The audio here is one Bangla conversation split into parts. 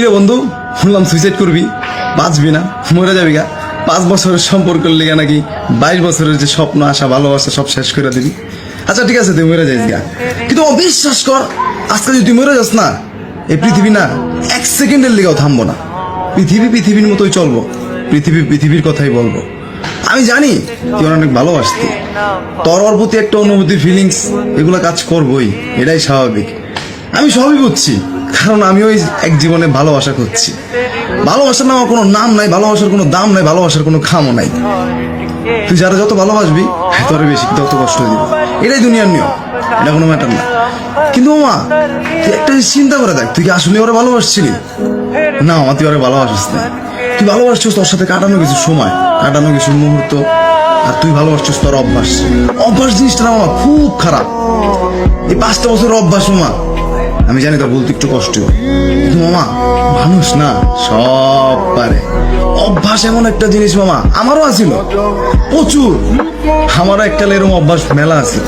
কিরে বন্ধু, শুনলাম সুইসাইড করবি, বাঁচবি না, মরে যাবি গা। 5 বছরের সম্পর্কের লেগে নাকি 22 বছরের যে স্বপ্ন আশা ভালোবাসা সব শেষ করে দিবি। আচ্ছা ঠিক আছে, তুই মরে যাইস গা, কিন্তু অবিশ্বাস কর, আজকে যদি তুই মরে যাস না, এই পৃথিবী না 1 সেকেন্ডের লেগেও থামবো না। পৃথিবী পৃথিবীর মতোই চলবো, পৃথিবী পৃথিবীর কথাই বলবো। আমি জানি তুই অনেক ভালোবাসতি, তোর ওর প্রতি একটা অনুভূতি, ফিলিংস এগুলো কাজ করবোই, এটাই স্বাভাবিক। আমি সবই বুঝছি, কারণ আমি ওই এক জীবনে ভালোবাসা করছি। ভালোবাসার নাম কোনো নাম নাই, ভালোবাসার কোনো দাম নাই, ভালোবাসার কোনো খামও নাই। তুই যারা যত ভালোবাসবি তোর বেশি তত কষ্ট দিবি, এটাই দুনিয়ার নিয়ম, এটা কোনো ম্যাটার না। কিন্তু মামা, তুই একটা জিনিস চিন্তা করে দেখ, তুই কি আসলে ওরা ভালোবাসছিলি? না মামা, তুই ওরা ভালোবাসিস না। তুই ভালোবাসছিস তোর সাথে কাটানো কিছু সময়, কাটানো কিছু মুহূর্ত, আর তুই ভালোবাসছিস তোর অভ্যাস। অভ্যাস জিনিসটা না মামা খুব খারাপ। এই 5টা বছর অভ্যাস মামা, আমি জানি তোর বলতে একটু কষ্ট, কিন্তু মামা মানুষ না সব পারে। অভ্যাস এমন একটা জিনিস মামা, আমারও আছিল প্রচুর। আমারও এককালে এরকম অভ্যাস মেলা আছে।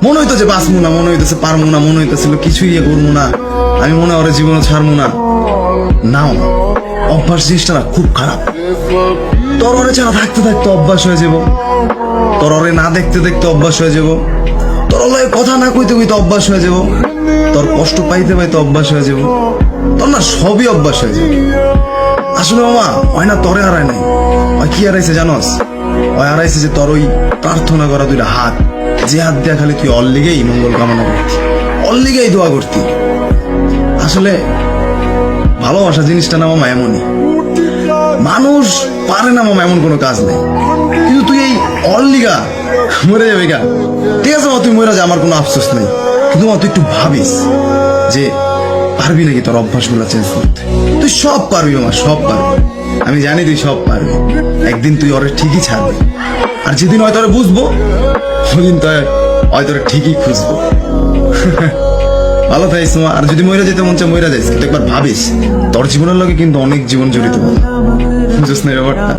মনে হইতো যে বাঁচবো না, মনে হইতেছে পারবো না, মনে হইতেছিল কিছুই করবো না, আমি মনে হয় জীবনে ছাড়বো না। নাও, অভ্যাস জিনিসটা না খুব খারাপ। তোর ওরে ছাড়া থাকতে থাকতে অভ্যাস হয়ে যাব, তোর ওরে না দেখতে দেখতে অভ্যাস হয়ে যাব, তোর ওরে কথা না কইতে কইতে অভ্যাস হয়ে যাব, তোর কষ্ট পাইতে পাইতে অভ্যাস হয়ে যাব, তোর না সবই অভ্যাস হয়ে যাবে। আসলে মামা ওই না তোরে হারায় নাই, ওই কি হারাইছে জানোস? ওই হারাইছে যে তোর ওই প্রার্থনা করা 2টা হাত, যে হাত দিয়া খালি তুই অল লিগেই মঙ্গল কামনা করতি, অল লিগেই দোয়া করতি। আসলে ভালোবাসা জিনিসটা না মামা এমনই, মানুষ পারে না মামা, এমন কোনো কাজ নেই। কিন্তু তুই এই অল্লিগা মরে যাবে গা, ঠিক আছে মামা, তুই মরে যা, আমার কোনো আফসোস নেই। কিন্তু মামা তুই একটু ভাবিস যে পারবি নাকি তোর অভ্যাসগুলো চেঞ্জ করতে। তুই সব পারবি মামা, সব পারবি, আমি জানি তুই সব পারবি। একদিন তুই ওরে ঠিকই ছাড়বি, আর যেদিন হয়তো ওরে বুঝবো, সেদিন তো হয়তো ওরে ঠিকই খুঁজবো। ভালো থাকিস মামা, আর যদি মরে যেতে মন চায় মরে যাইস, কিন্তু একবার ভাবিস তোর জীবনের লগে কিন্তু অনেক জীবন জড়িত, বুঝছিস না ব্যাপারটা?